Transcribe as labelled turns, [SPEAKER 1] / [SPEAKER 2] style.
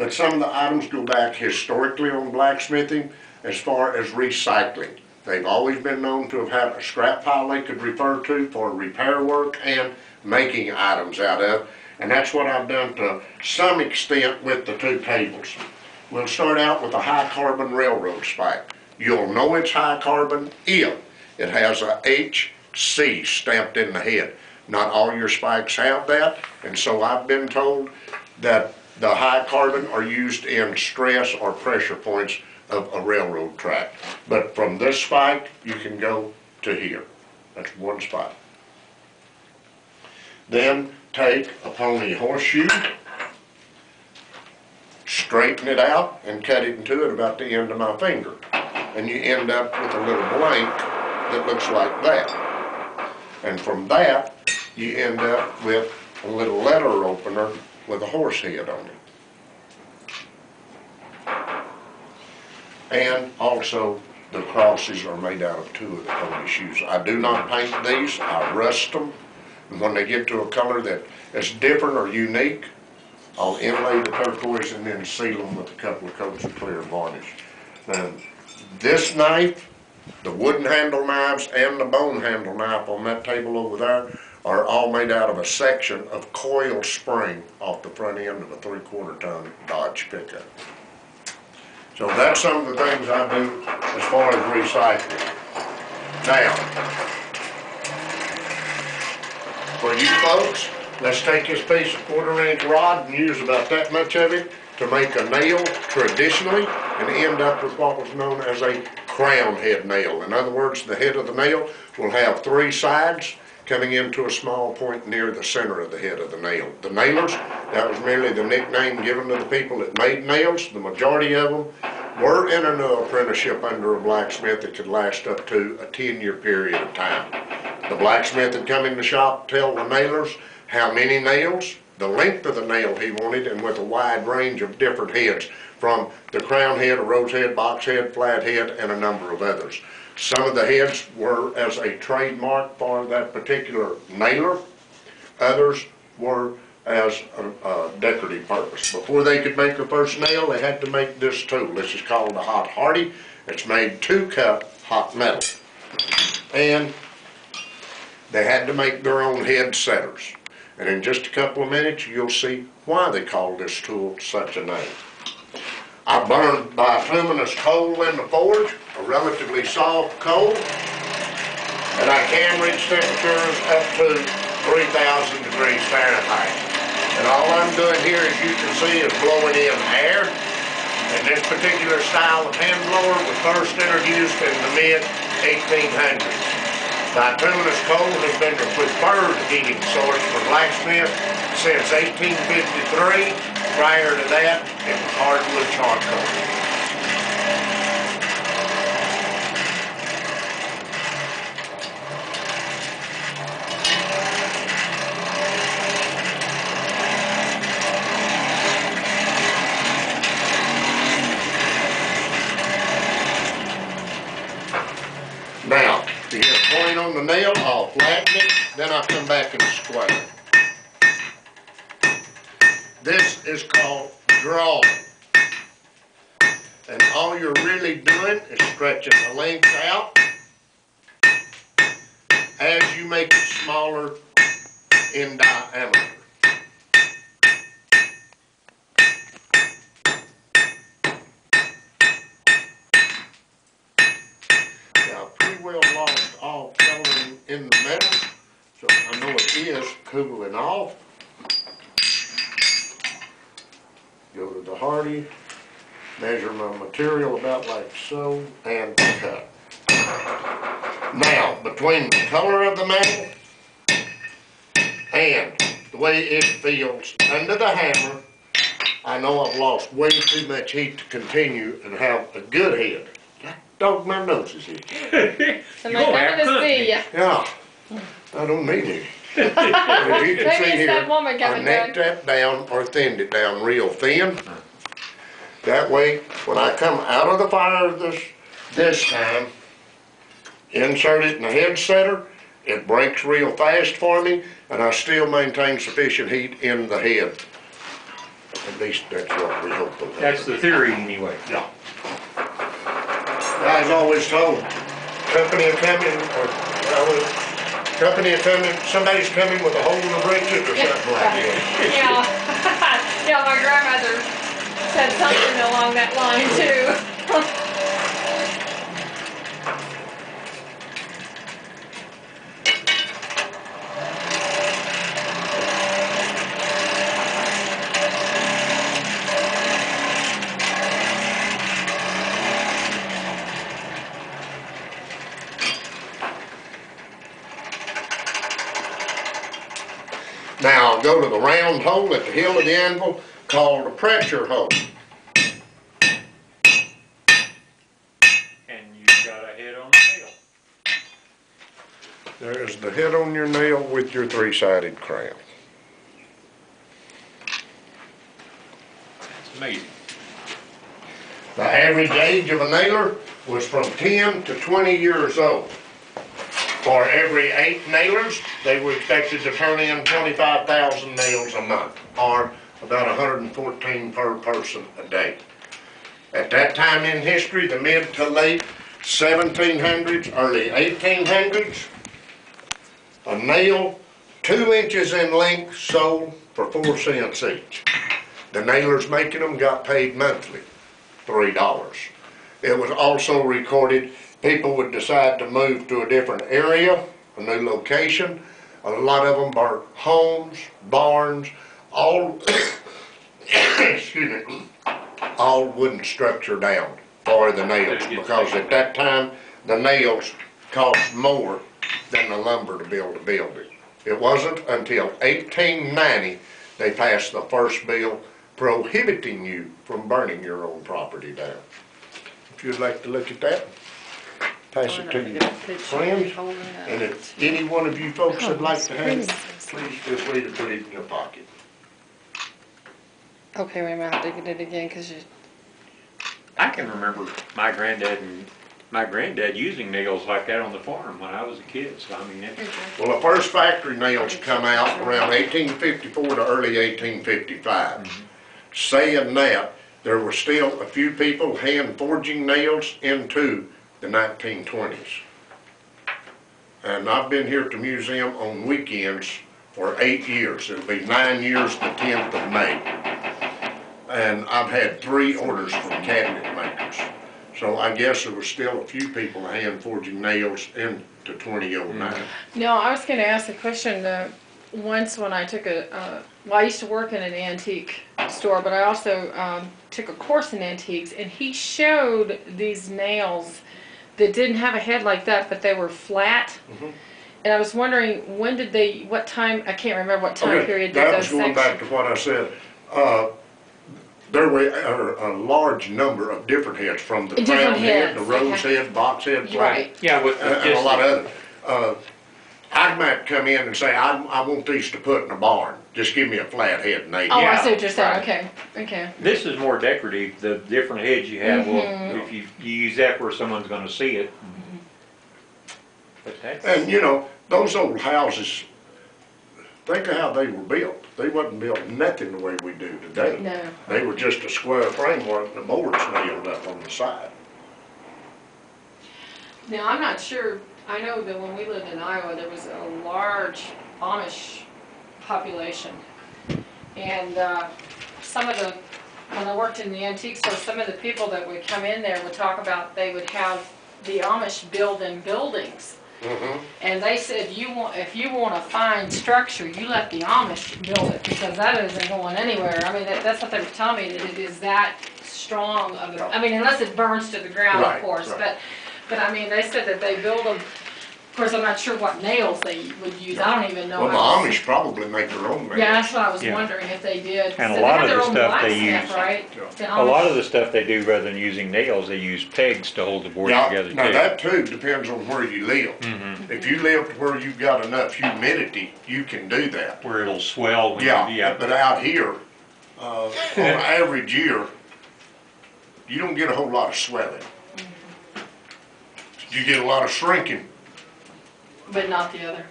[SPEAKER 1] but some of the items go back historically on blacksmithing as far as recycling. They've always been known to have had a scrap pile they could refer to for repair work and making items out of, and that's what I've done to some extent with the two tables. We'll start out with a high carbon railroad spike. You'll know it's high carbon if it has a HC stamped in the head. Not all your spikes have that, and so I've been told that the high carbon are used in stress or pressure points of a railroad track. But from this spike, you can go to here. That's one spike. Then take a pony horseshoe, straighten it out, and cut it into it about the end of my finger. And you end up with a little blank that looks like that. And from that, you end up with a little letter opener with a horse head on it. And also, the crosses are made out of two of the pony shoes. I do not paint these, I rust them. And when they get to a color that is different or unique, I'll inlay the turquoise and then seal them with a couple of coats of clear varnish. Now, this knife, the wooden handle knives and the bone handle knife on that table over there are all made out of a section of coil spring off the front end of a 3/4 ton Dodge pickup. So that's some of the things I do as far as recycling. Now, for you folks, let's take this piece of 1/4" rod and use about that much of it to make a nail traditionally and end up with what was known as a crown head nail. In other words, the head of the nail will have 3 sides coming into a small point near the center of the head of the nail. The nailers, that was merely the nickname given to the people that made nails. The majority of them were in an apprenticeship under a blacksmith that could last up to a 10-year period of time. The blacksmith would come in the shop, tell the nailers how many nails, the length of the nail he wanted, and with a wide range of different heads, from the crown head, a rose head, box head, flat head, and a number of others. Some of the heads were as a trademark for that particular nailer. Others were as a decorative purpose. Before they could make their first nail, they had to make this tool. This is called a hot hardy. It's made to cut hot metal. And they had to make their own head setters. And in just a couple of minutes, you'll see why they call this tool such a name. I burned bituminous coal in the forge, a relatively soft coal, and I can reach temperatures up to 3,000 degrees Fahrenheit. And all I'm doing here, as you can see, is blowing in air. And this particular style of hand blower was first introduced in the mid-1800s. Bituminous coal has been the preferred heating source for blacksmiths since 1853. Prior to that, it was hardwood charcoal. Now, to get a point on the nail, I'll flatten it, then I'll come back and square it. This is called drawing. And all you're really doing is stretching the length out as you make it smaller in diameter. Now, I've pretty well lost all coloring in the metal, so I know it is cooling off. Go to the hardy, measure my material about like so, and cut. Now, between the color of the metal and the way it feels under the hammer, I know I've lost way too much heat to continue and have a good head. That dog, my nose is itchy. Yeah, I don't need it. As you can see here, I necked that down or thinned it down real thin. That way, when I come out of the fire this time, insert it in the head setter, it breaks real fast for me, and I still maintain sufficient heat in the head. At least that's what we hope.
[SPEAKER 2] That's the theory anyway.
[SPEAKER 1] Yeah. I was always told, company are coming, or, company are coming, somebody's coming with a hole in the britches or something like that.
[SPEAKER 3] Yeah, yeah, my grandmother said something along that line too.
[SPEAKER 1] Now, I'll go to the round hole at the heel of the anvil called a pressure hole.
[SPEAKER 2] And you've got a head on the nail.
[SPEAKER 1] There's the head on your nail with your three-sided crown.
[SPEAKER 2] That's amazing.
[SPEAKER 1] The average age of a nailer was from 10 to 20 years old. For every 8 nailers, they were expected to turn in 25,000 nails a month, or about 114 per person a day. At that time in history, the mid to late 1700s, early 1800s, a nail 2 inches in length sold for 4 cents each. The nailers making them got paid monthly, $3. It was also recorded people would decide to move to a different area, a new location. A lot of them are homes, barns, all, excuse me, all wooden structure down for the nails, because at that time, the nails cost more than the lumber to build a building. It wasn't until 1890 they passed the first bill prohibiting you from burning your own property down. If you'd like to look at that, pass it to your friends. And if any one of you folks would like to have it, please feel free to put it in your pocket.
[SPEAKER 3] Okay, wait a minute, I have to get it again, because you...
[SPEAKER 2] I can remember my granddad using nails like that on the farm when I was a kid, so I mean,
[SPEAKER 1] Well, the first factory nails come out around 1854 to early 1855. Saying that, there were still a few people hand forging nails into the 1920s. And I've been here at the museum on weekends for 8 years. It'll be 9 years the 10th of May. And I've had 3 orders from cabinet makers. So I guess there was still a few people hand forging nails into 2009.
[SPEAKER 3] No, I was gonna ask a question, once when I took well, I used to work in an antique store, but I also took a course in antiques, and he showed these nails that didn't have a head like that, but they were flat. And I was wondering, when did they, what time, I can't remember what time period did
[SPEAKER 1] that
[SPEAKER 3] those
[SPEAKER 1] was going back to what I said. There were a large number of different heads, from the crown head, the rose head, box head, flat,
[SPEAKER 3] Right.
[SPEAKER 2] yeah, with
[SPEAKER 1] and a lot of others. I might come in and say, I want these to put in a barn. Just give me a flat head nail.
[SPEAKER 3] Oh, I
[SPEAKER 2] Yeah,
[SPEAKER 3] see what you're saying,
[SPEAKER 2] right.
[SPEAKER 3] okay, okay.
[SPEAKER 2] This is more decorative, the different heads you have, well, if you use that where someone's gonna see it. But that's,
[SPEAKER 1] And you know, those old houses, think of how they were built. They wasn't built nothing the way we do today.
[SPEAKER 3] No.
[SPEAKER 1] They were just a square framework and the boards nailed up on the side.
[SPEAKER 3] Now, I'm not sure, I know that when we lived in Iowa, there was a large Amish population. And some of the, when I worked in the antique store, some of the people that would come in there would talk about they would have the Amish build in buildings. And they said, if you want a fine structure, you let the Amish build it, because that isn't going anywhere. I mean, that's what they were telling me, that it is that strong of a, I mean, unless it burns to the ground, of course.
[SPEAKER 1] Right.
[SPEAKER 3] But I mean, they said that they build them. Of course, I'm not sure what nails they would use. I don't even know.
[SPEAKER 1] Well, the Amish probably make their own nails.
[SPEAKER 3] Yeah, that's what I was
[SPEAKER 2] Yeah.
[SPEAKER 3] wondering if they did.
[SPEAKER 2] And a
[SPEAKER 3] So
[SPEAKER 2] lot
[SPEAKER 3] they have
[SPEAKER 2] of
[SPEAKER 3] their
[SPEAKER 2] the
[SPEAKER 3] own
[SPEAKER 2] stuff they
[SPEAKER 3] blacksmith,
[SPEAKER 2] use-
[SPEAKER 3] right? The
[SPEAKER 2] a lot
[SPEAKER 3] Amish.
[SPEAKER 2] of the stuff they do, rather than using nails, they use pegs to hold the board
[SPEAKER 1] Yeah,
[SPEAKER 2] together
[SPEAKER 1] now
[SPEAKER 2] too.
[SPEAKER 1] that too depends on where you live. If you live where you've got enough humidity, you can do that.
[SPEAKER 2] Where it'll swell when
[SPEAKER 1] Yeah, but out here, on an average year, you don't get a whole lot of swelling. You get a lot of shrinking.
[SPEAKER 3] But not the other.